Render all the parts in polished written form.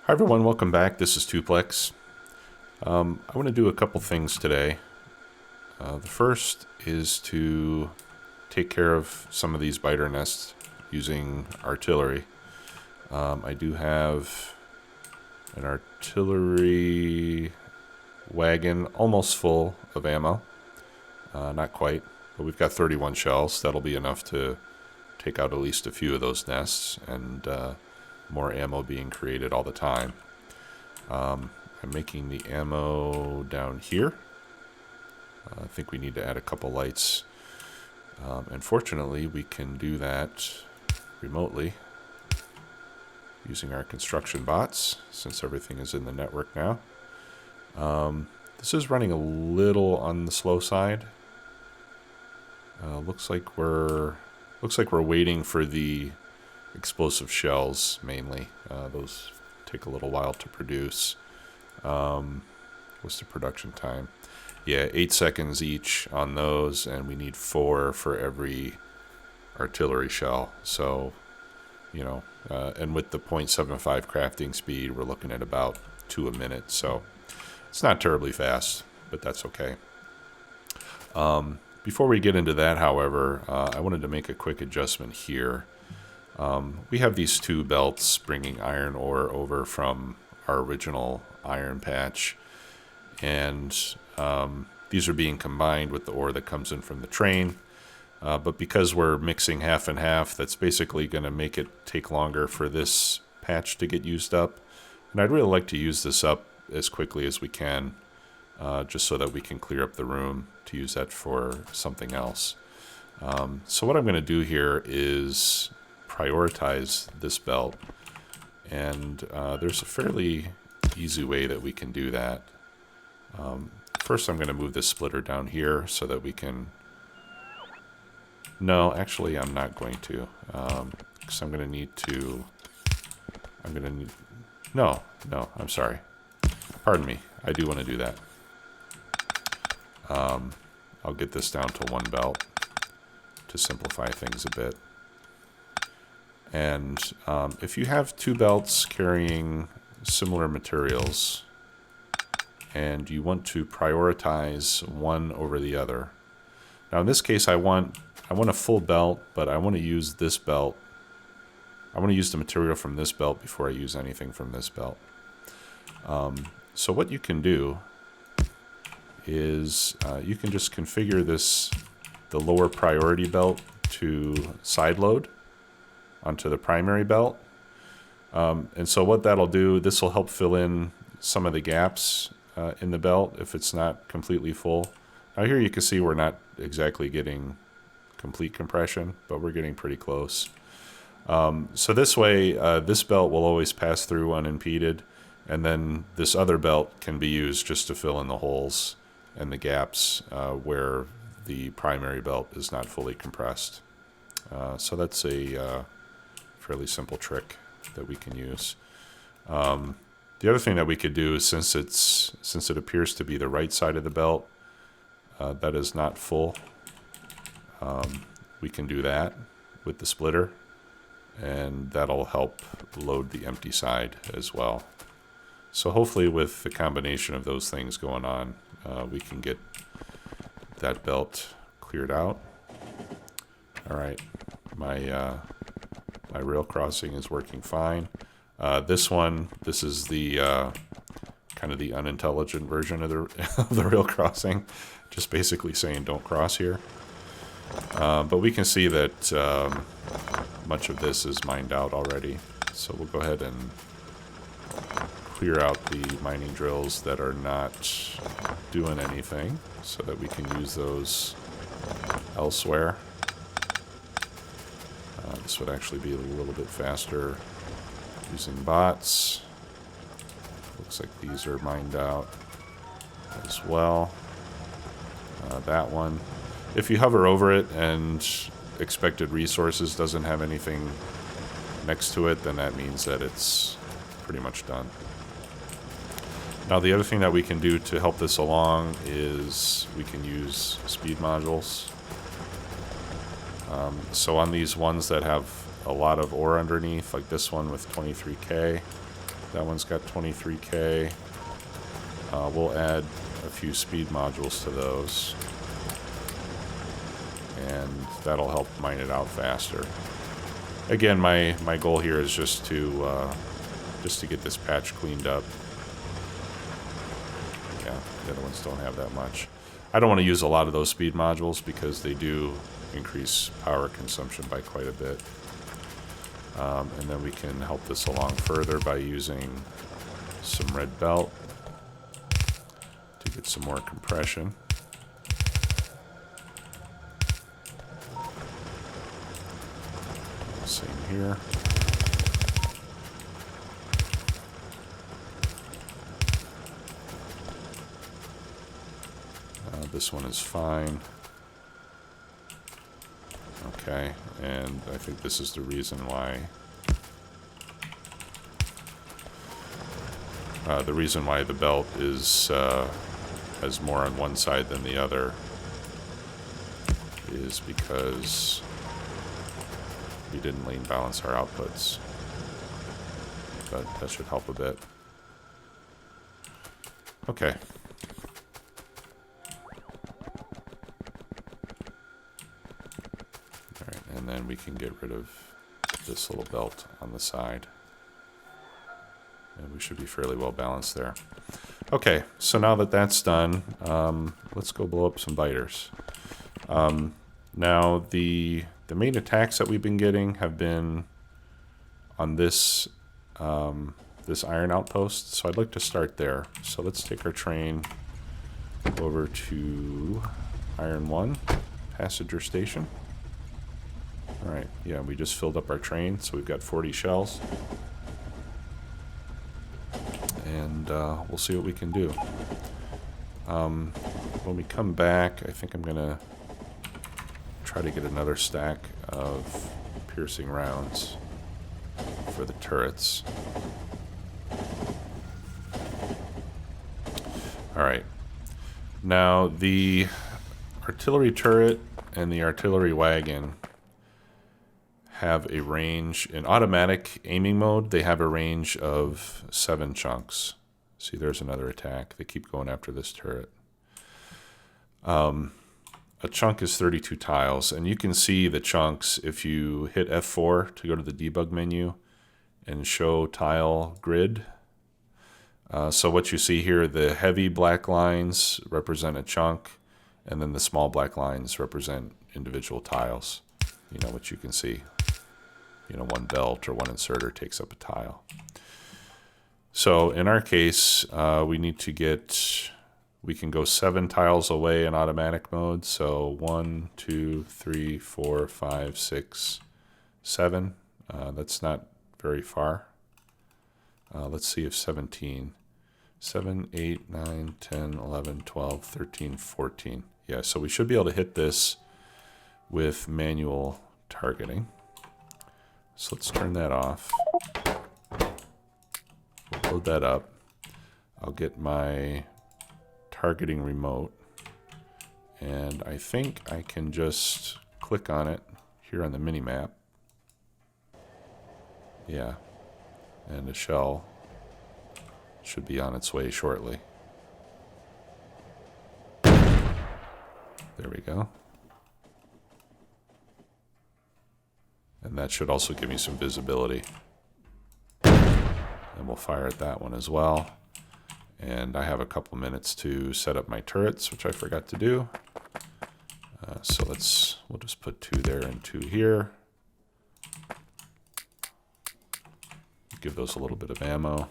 Hi everyone, welcome back. This is Tuplex. I want to do a couple things today. The first is to take care of some of these biter nests using artillery. I do have an artillery wagon almost full of ammo. Not quite, but we've got 31 shells. That'll be enough to take out at least a few of those nests, and more ammo being created all the time. I'm making the ammo down here. I think we need to add a couple lights. And fortunately, we can do that remotely using our construction bots, since everything is in the network now. This is running a little on the slow side. Looks like we're waiting for the explosive shells mainly. Those take a little while to produce. What's the production time? Yeah, 8 seconds each on those, and we need 4 for every artillery shell. So, and with the 0.75 crafting speed, we're looking at about 2 a minute. So it's not terribly fast, but that's okay. Before we get into that, however, I wanted to make a quick adjustment here. We have these 2 belts bringing iron ore over from our original iron patch, and these are being combined with the ore that comes in from the train. But because we're mixing half and half, that's basically going to make it take longer for this patch to get used up. And I'd really like to use this up as quickly as we can, just so that we can clear up the room to use that for something else. So what I'm going to do here is prioritize this belt, and there's a fairly easy way that we can do that. First, I'm going to move this splitter down here so that we can... No, actually, I'm not going to, because I'm going to need to... No, I'm sorry. Pardon me. I do want to do that. I'll get this down to 1 belt to simplify things a bit. And if you have 2 belts carrying similar materials and you want to prioritize one over the other. Now in this case I want a full belt, but I want to use this belt. I want to use the material from this belt before I use anything from this belt. So what you can do is you can just configure the lower priority belt to side load onto the primary belt. And so what that'll do, this will help fill in some of the gaps in the belt if it's not completely full. Now here you can see we're not exactly getting complete compression, but we're getting pretty close. So this way, this belt will always pass through unimpeded, and then this other belt can be used just to fill in the holes and the gaps where the primary belt is not fully compressed. So that's a fairly simple trick that we can use. The other thing that we could do is, since it appears to be the right side of the belt that is not full, we can do that with the splitter, and that'll help load the empty side as well. So hopefully with the combination of those things going on, we can get that belt cleared out. All right, my rail crossing is working fine. This is the kind of the unintelligent version of the rail crossing, just basically saying don't cross here. But we can see that much of this is mined out already. So we'll go ahead and clear out the mining drills that are not doing anything so that we can use those elsewhere. This would actually be a little bit faster using bots. Looks like these are mined out as well. That one. If you hover over it and expected resources doesn't have anything next to it, then that means that it's pretty much done. Now the other thing that we can do to help this along is we can use speed modules. So on these ones that have a lot of ore underneath, like this one with 23K, That one's got 23K. We'll add a few speed modules to those, and that'll help mine it out faster. Again, my goal here is just to get this patch cleaned up. Yeah, the other ones don't have that much. I don't want to use a lot of those speed modules because they do increase power consumption by quite a bit. And then we can help this along further by using some red belt to get some more compression. Same here. This one is fine. Okay, and I think this is the reason why the belt is has more on one side than the other is because we didn't lane balance our outputs. But that should help a bit. Okay. Alright, and then we can get rid of this little belt on the side. And we should be fairly well balanced there. Okay, so now that that's done, let's go blow up some biters. Now, the main attacks that we've been getting have been on this this iron outpost, so I'd like to start there. So let's take our train over to Iron 1, passenger station. Alright, yeah, we just filled up our train, so we've got 40 shells. And we'll see what we can do. When we come back, I think I'm going to try to get another stack of piercing rounds for the turrets. Alright. Now, the artillery turret and the artillery wagon have a range, in automatic aiming mode, they have a range of 7 chunks. See, there's another attack. They keep going after this turret. A chunk is 32 tiles, and you can see the chunks if you hit F4 to go to the debug menu and show tile grid. So what you see here, the heavy black lines represent a chunk, and then the small black lines represent individual tiles. You know what you can see. You know, one belt or one inserter takes up a tile. So in our case, we need to get, we can go 7 tiles away in automatic mode. So 1, 2, 3, 4, 5, 6, 7. That's not very far. Let's see if 17. 7, 8, 9, 10, 11, 12, 13, 14. Yeah, so we should be able to hit this with manual targeting. So let's turn that off. We'll load that up. I'll get my targeting remote. And I think I can just click on it here on the mini-map. Yeah. And the shell should be on its way shortly. There we go. And that should also give me some visibility. And we'll fire at that one as well. And I have a couple minutes to set up my turrets, which I forgot to do. So we'll just put 2 there and 2 here. Give those a little bit of ammo.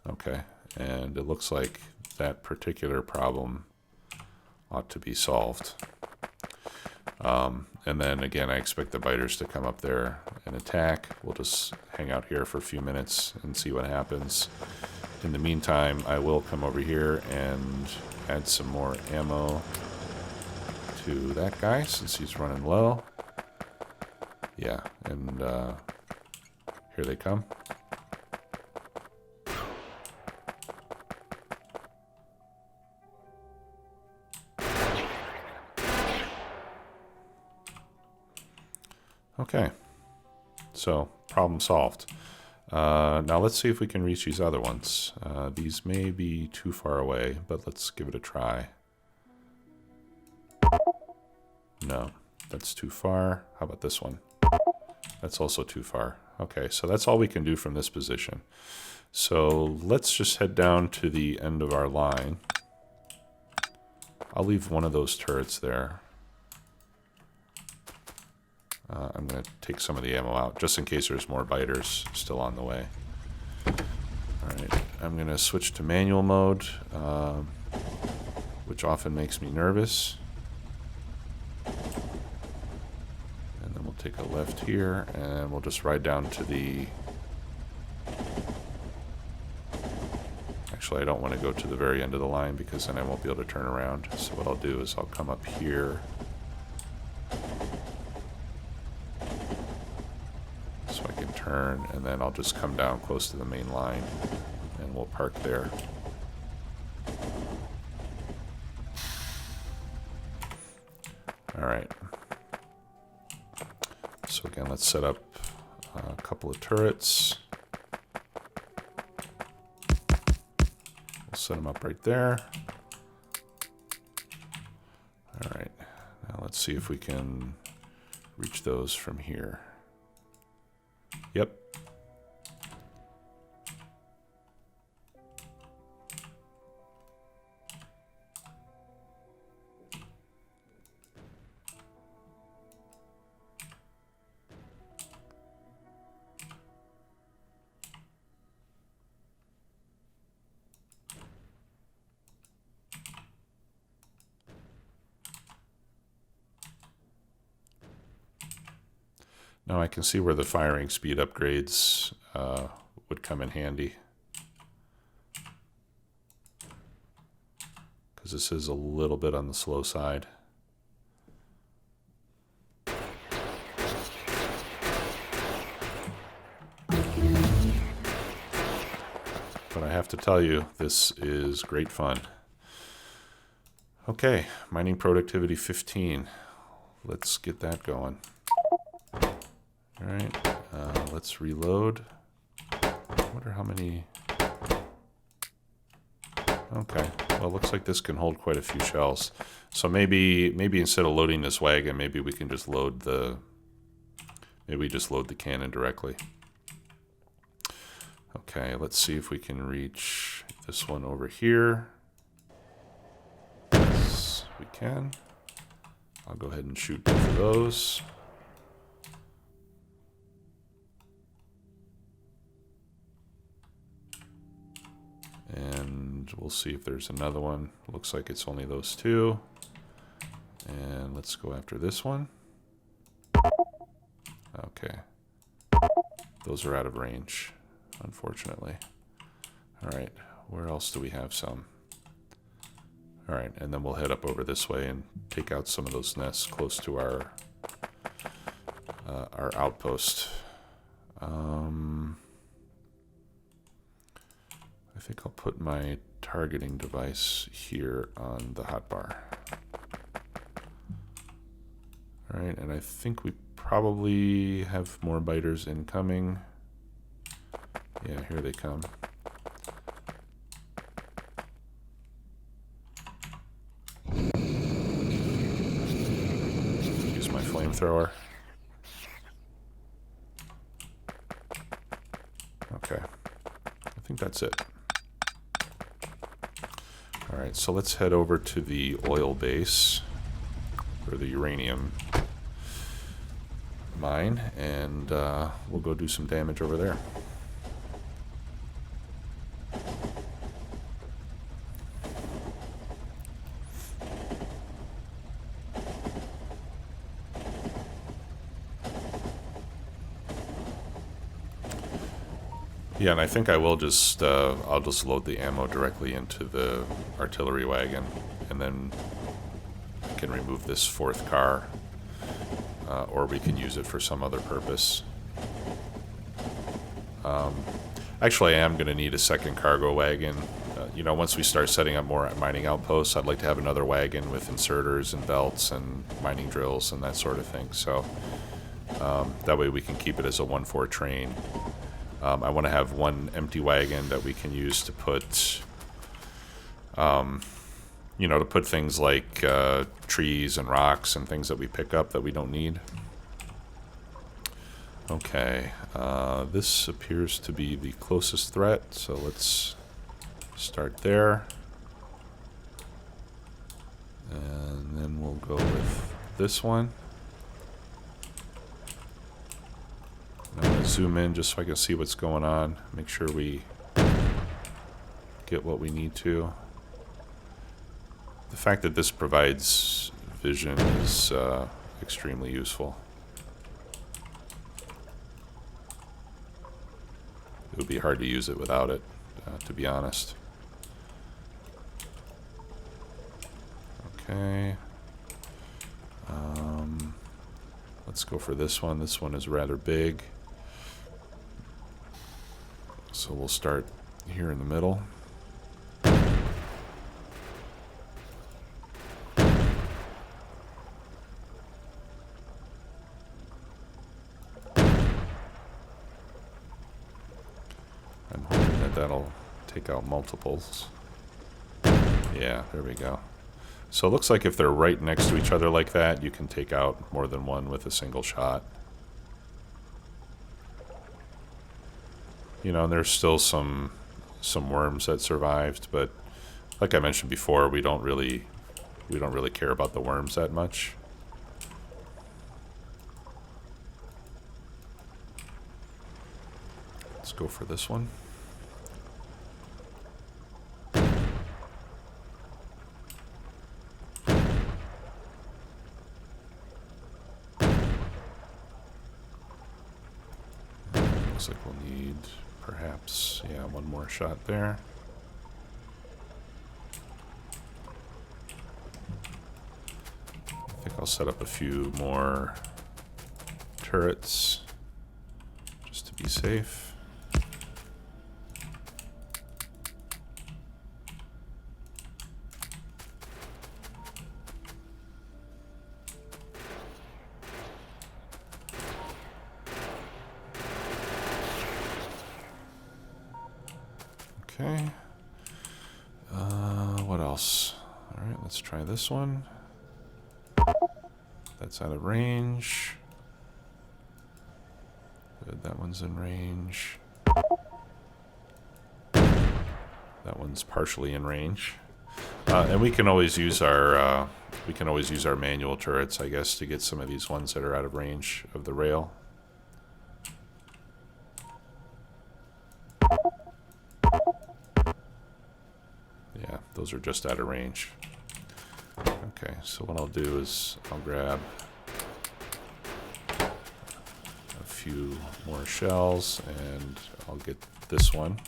Okay, and it looks like that particular problem ought to be solved. And then again, I expect the biters to come up there and attack. We'll just hang out here for a few minutes and see what happens. In the meantime, I will come over here and add some more ammo to that guy since he's running low. Yeah, and here they come. Okay, so problem solved. Now let's see if we can reach these other ones. These may be too far away, but let's give it a try. No, that's too far. How about this one? That's also too far. Okay, so that's all we can do from this position. So let's just head down to the end of our line. I'll leave one of those turrets there. I'm going to take some of the ammo out, just in case there's more biters still on the way. Alright, I'm going to switch to manual mode, which often makes me nervous. And then we'll take a left here, and we'll just ride down to the... Actually, I don't want to go to the very end of the line, because then I won't be able to turn around. So what I'll do is I'll come up here. Turn, and then I'll just come down close to the main line and we'll park there. Alright. So again, let's set up a couple of turrets. We'll set them up right there. Alright. Now let's see if we can reach those from here. Yep. Now I can see where the firing speed upgrades would come in handy. Because this is a little bit on the slow side. But I have to tell you, this is great fun. Okay, mining productivity 15. Let's get that going. Alright, let's reload. I wonder how many... Okay, well, looks like this can hold quite a few shells. So maybe instead of loading this wagon, maybe we can just load the... Maybe we just load the cannon directly. Okay, let's see if we can reach this one over here. Yes, we can. I'll go ahead and shoot both of those. And we'll see if there's another one. Looks like it's only those two. And let's go after this one. Okay. Those are out of range, unfortunately. Alright, where else do we have some? Alright, and then we'll head up over this way and take out some of those nests close to our outpost. I think I'll put my targeting device here on the hotbar. Alright, and I think we probably have more biters incoming. Yeah, here they come. Use my flamethrower. Okay, I think that's it. Alright, so let's head over to the oil base, or the uranium mine, and we'll go do some damage over there. Yeah, and I think I will just, I'll just load the ammo directly into the artillery wagon, and then I can remove this fourth car, or we can use it for some other purpose. Actually, I am going to need a second cargo wagon. You know, once we start setting up more mining outposts, I'd like to have another wagon with inserters and belts and mining drills and that sort of thing. So that way we can keep it as a 1-4 train. I want to have one empty wagon that we can use to put, you know, to put things like trees and rocks and things that we pick up that we don't need. Okay, this appears to be the closest threat, so let's start there. And then we'll go with this one. I'm going to zoom in just so I can see what's going on. Make sure we get what we need to. The fact that this provides vision is extremely useful. It would be hard to use it without it, to be honest. Okay. Let's go for this one. This one is rather big. So we'll start here in the middle. I'm hoping that that'll take out multiples. Yeah, there we go. So it looks like if they're right next to each other like that, you can take out more than one with a single shot. You know, and there's still some worms that survived, but like I mentioned before, we don't really care about the worms that much. Let's go for this one. Looks like we'll need perhaps, yeah, one more shot there. I think I'll set up a few more turrets just to be safe. Okay. What else? All right, let's try this one. That's out of range. Good, that one's in range. That one's partially in range. And we can always use our manual turrets, I guess, to get some of these ones that are out of range of the rail. Yeah, those are just out of range. Okay, so what I'll do is I'll grab a few more shells and I'll get this one.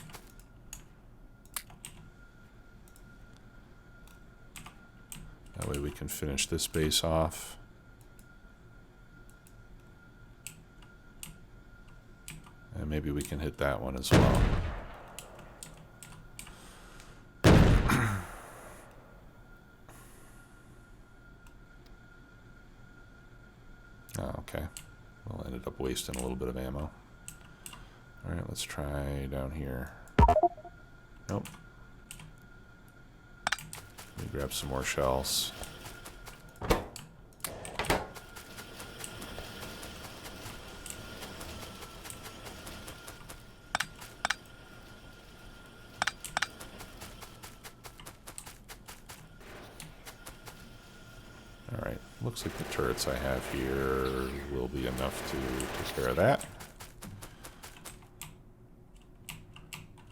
That way we can finish this base off. And maybe we can hit that one as well. Oh, okay. Well, ended up wasting a little bit of ammo. Alright, let's try down here. Nope. Let me grab some more shells. Alright, looks like the turrets I have here will be enough to take care of that.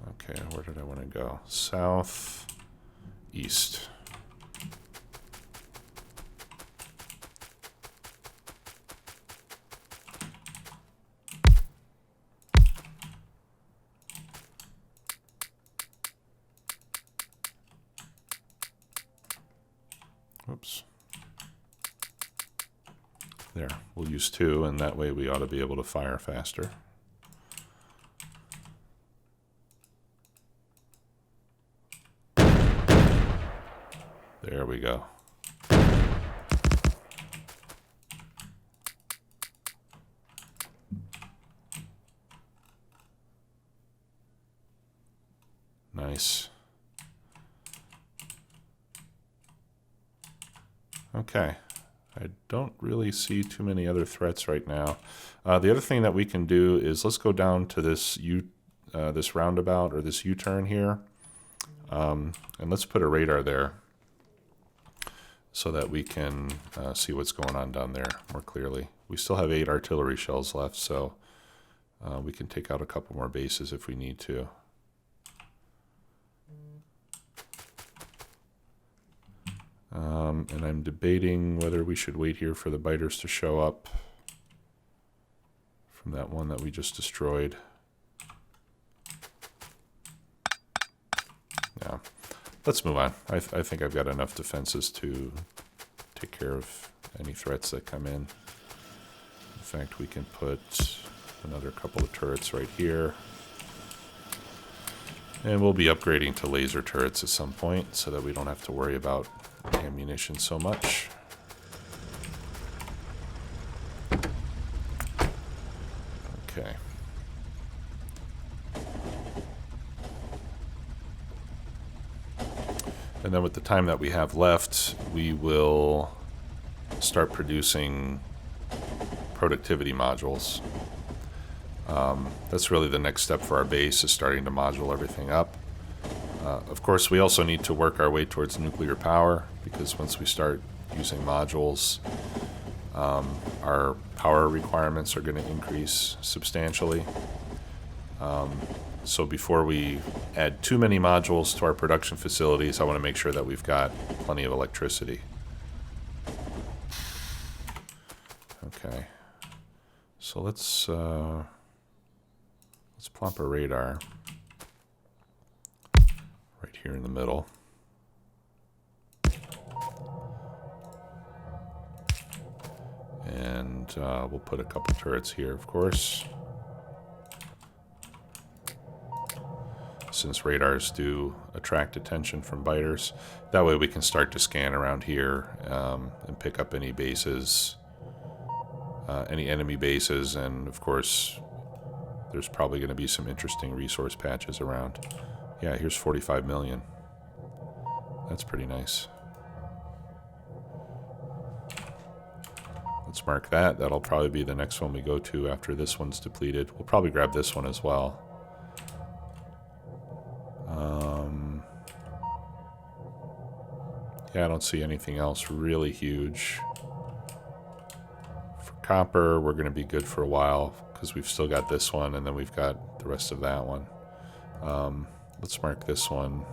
Okay, where did I want to go? South, east. Whoops. There, we'll use 2, and that way we ought to be able to fire faster. There we go. nice. Okay. I don't really see too many other threats right now. The other thing that we can do is let's go down to this this roundabout or this U-turn here, and let's put a radar there so that we can see what's going on down there more clearly. We still have 8 artillery shells left, so we can take out a couple more bases if we need to. And I'm debating whether we should wait here for the biters to show up from that one that we just destroyed. Yeah, let's move on. I think I've got enough defenses to take care of any threats that come in. In fact, we can put another couple of turrets right here. And we'll be upgrading to laser turrets at some point so that we don't have to worry about ammunition so much. Okay. And then with the time that we have left, we will start producing productivity modules. That's really the next step for our base, is starting to module everything up. Of course, we also need to work our way towards nuclear power, because once we start using modules, our power requirements are going to increase substantially. So before we add too many modules to our production facilities, I want to make sure that we've got plenty of electricity. Okay, so let's plop a radar right here in the middle. And we'll put a couple turrets here, of course, since radars do attract attention from biters. That way we can start to scan around here and pick up any bases, any enemy bases, and of course there's probably going to be some interesting resource patches around. Yeah, here's 45 million. That's pretty nice. Let's mark that. That'll probably be the next one we go to after this one's depleted. We'll probably grab this one as well. Yeah, I don't see anything else really huge. For copper, we're going to be good for a while because we've still got this one, and then we've got the rest of that one. Let's mark this one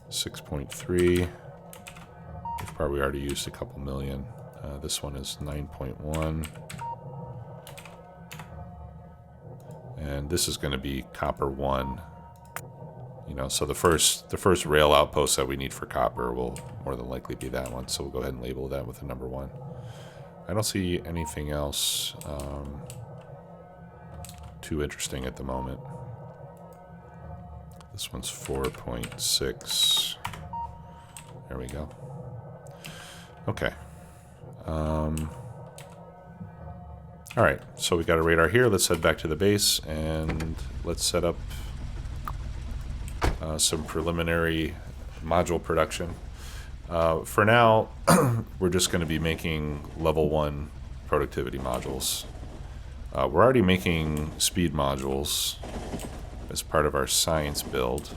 6.3. We've probably already used a couple million. This one is 9.1. And this is going to be copper 1. You know, so the first rail outpost that we need for copper will more than likely be that one. So we'll go ahead and label that with a number 1. I don't see anything else too interesting at the moment. This one's 4.6. There we go. Okay. All right, so we got a radar here. Let's head back to the base and let's set up some preliminary module production. For now, we're just going to be making level 1 productivity modules. We're already making speed modules as part of our science build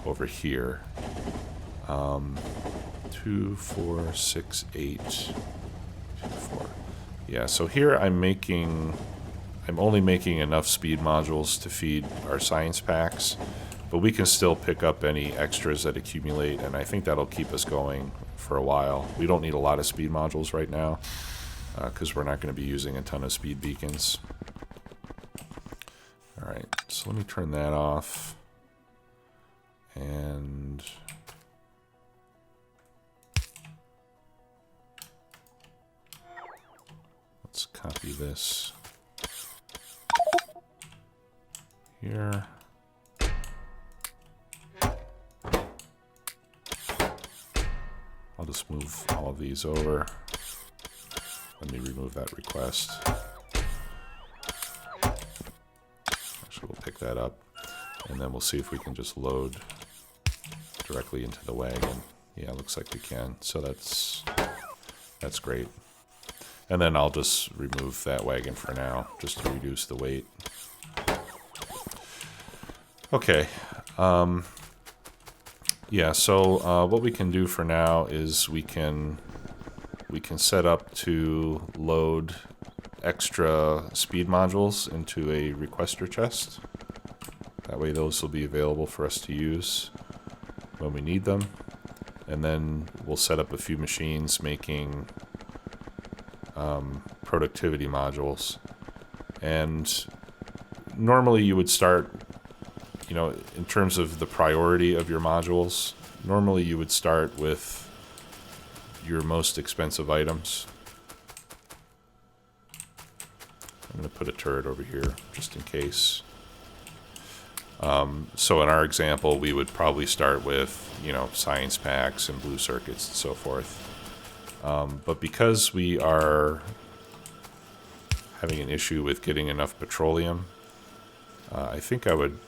over here. 2, 4, 6, 8, 2, 4. Yeah, so here I'm only making enough speed modules to feed our science packs, but we can still pick up any extras that accumulate, and I think that'll keep us going for a while. We don't need a lot of speed modules right now, because we're not going to be using a ton of speed beacons. Alright, so let me turn that off. And let's copy this here. I'll just move all of these over. Let me remove that request. Actually, we'll pick that up. And then we'll see if we can just load directly into the wagon. Yeah, looks like we can. So that's great. And then I'll just remove that wagon for now, just to reduce the weight. Okay. Yeah, so what we can do for now is we can set up to load extra speed modules into a requester chest. That way those will be available for us to use when we need them. And then we'll set up a few machines making productivity modules. And normally you would start, you know, in terms of the priority of your modules, normally you would start with your most expensive items. I'm going to put a turret over here just in case. So in our example, we would probably start with, you know, science packs and blue circuits and so forth. But because we are having an issue with getting enough petroleum, I think I would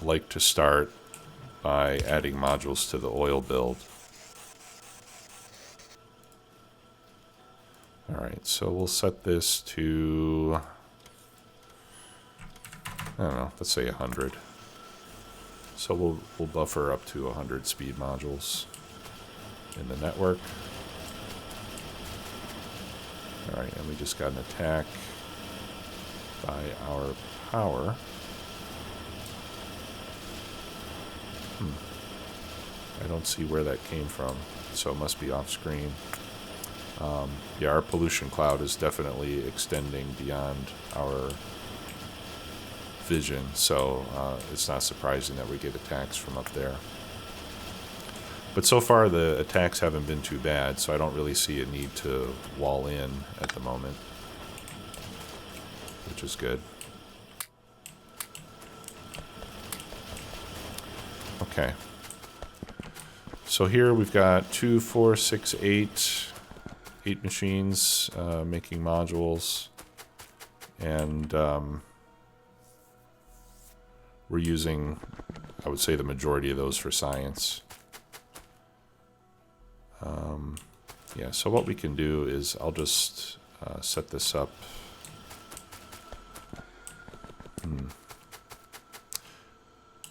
like to start by adding modules to the oil build. Alright, so we'll set this to, I don't know, let's say 100. So we'll buffer up to 100 speed modules in the network. Alright, and we just got an attack by our power. I don't see where that came from, so it must be off screen. Yeah, our pollution cloud is definitely extending beyond our vision, so it's not surprising that we get attacks from up there. But so far the attacks haven't been too bad, so I don't really see a need to wall in at the moment, which is good. Okay. So here we've got 2, 4, 6, 8 machines making modules, and we're using, I would say, the majority of those for science. Yeah, so what we can do is I'll just set this up.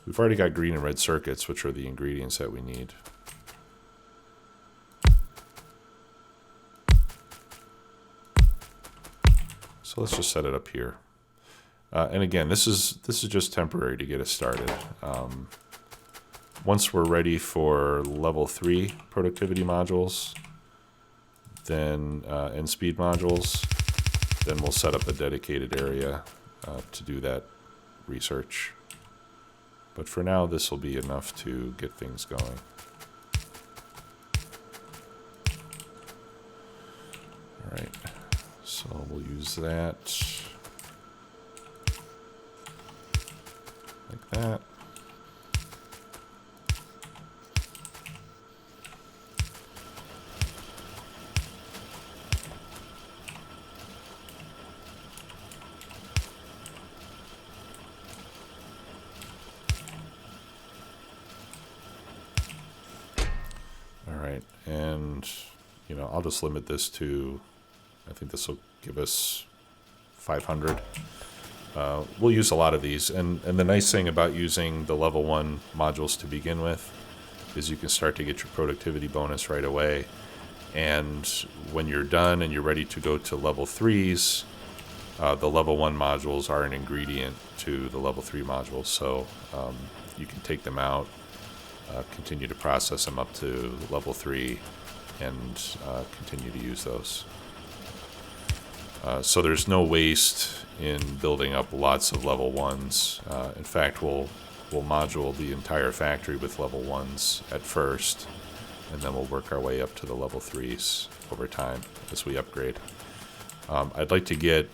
We've already got green and red circuits, which are the ingredients that we need. So let's just set it up here. And again, this is just temporary to get us started. Once we're ready for level 3 productivity modules, then and speed modules, then we'll set up a dedicated area to do that research. But for now, this will be enough to get things going. All right, so we'll use that like that. And, you know, I'll just limit this to, I think this will give us 500. We'll use a lot of these. And the nice thing about using the level 1 modules to begin with is you can start to get your productivity bonus right away. And when you're done and you're ready to go to level 3s, the level 1 modules are an ingredient to the level 3 modules. So you can take them out. Continue to process them up to level 3 and continue to use those. So there's no waste in building up lots of level 1s. In fact, we'll module the entire factory with level 1s at first, and then we'll work our way up to the level 3s over time as we upgrade. I'd like to get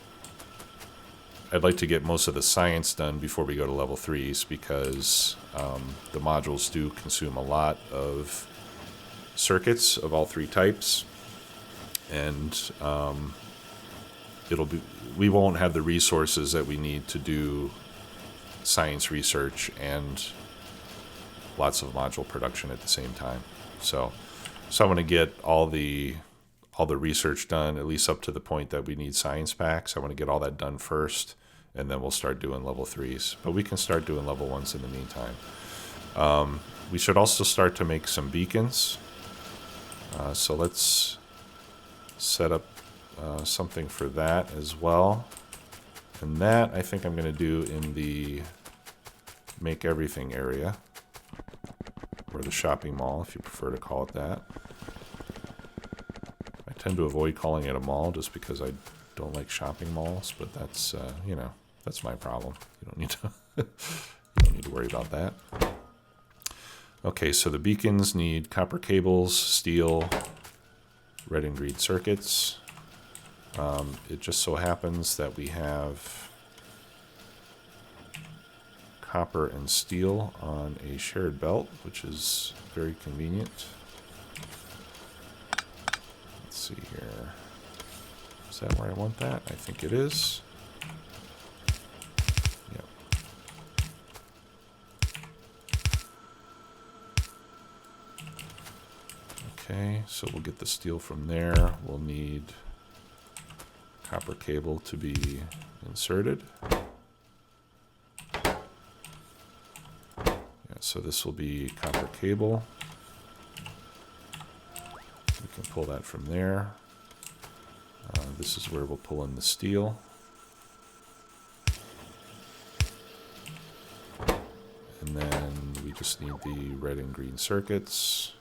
most of the science done before we go to level 3s because the modules do consume a lot of circuits of all 3 types, and we won't have the resources that we need to do science research and lots of module production at the same time. So I want to get all the research done, at least up to the point that we need science packs. I want to get all that done first, and then we'll start doing level 3s. But we can start doing level 1s in the meantime. We should also start to make some beacons. So let's set up something for that as well. And that I think I'm going to do in the make everything area, or the shopping mall, if you prefer to call it that. I tend to avoid calling it a mall just because I don't like shopping malls, but that's, you know, that's my problem. You don't need to, you don't need to worry about that. Okay, so the beacons need copper cables, steel, red and green circuits. It just so happens that we have copper and steel on a shared belt, which is very convenient. Let's see here. Is that where I want that? I think it is. Yep. Okay, so we'll get the steel from there. We'll need copper cable to be inserted. Yeah, so this will be copper cable. We can pull that from there. This is where we'll pull in the steel. And then we just need the red and green circuits.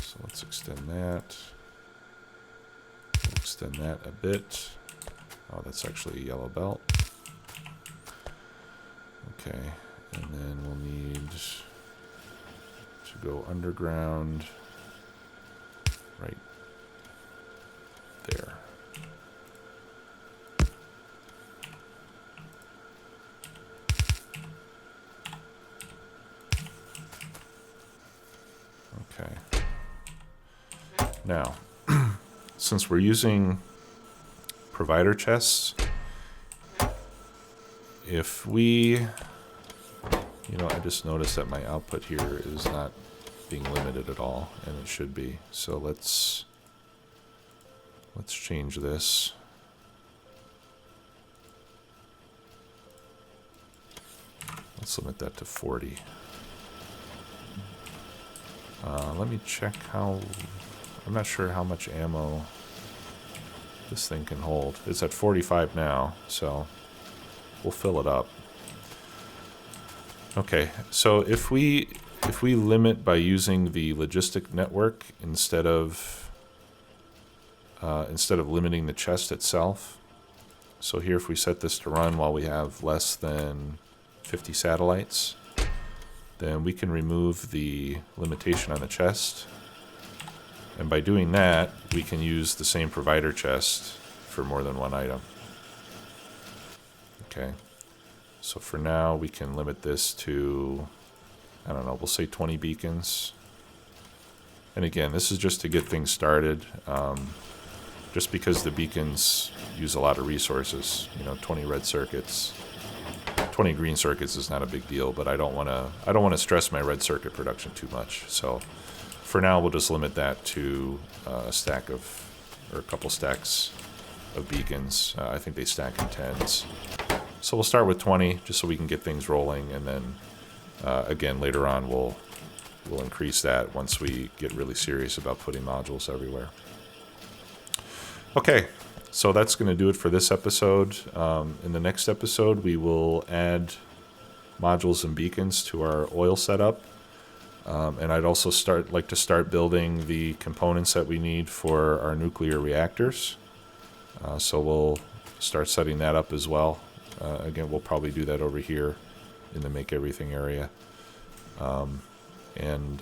So let's extend that. We'll extend that a bit. Oh, that's actually a yellow belt. Okay, and then we'll need to go underground right there. Okay. Now, since we're using provider chests, if we, you know, I just noticed that my output here is not being limited at all, and it should be. So let's change this. Let's limit that to 40. Let me check how, I'm not sure how much ammo this thing can hold. It's at 45 now, so we'll fill it up. Okay, so if we limit by using the logistic network instead of limiting the chest itself, so here if we set this to run while we have less than 50 satellites, then we can remove the limitation on the chest. And by doing that, we can use the same provider chest for more than one item. Okay. So for now, we can limit this to, I don't know, we'll say 20 beacons. And again, this is just to get things started. Just because the beacons use a lot of resources, you know, 20 red circuits. 20 green circuits is not a big deal, but I don't want to stress my red circuit production too much. So for now, we'll just limit that to a stack of, or a couple stacks of beacons. I think they stack in tens. So we'll start with 20 just so we can get things rolling, and then again later on we'll increase that once we get really serious about putting modules everywhere. Okay. So that's going to do it for this episode. In the next episode, we will add modules and beacons to our oil setup. And I'd also like to start building the components that we need for our nuclear reactors. So we'll start setting that up as well. Again, we'll probably do that over here in the Make Everything area. And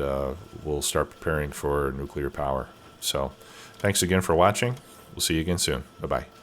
we'll start preparing for nuclear power. So thanks again for watching. We'll see you again soon. Bye-bye.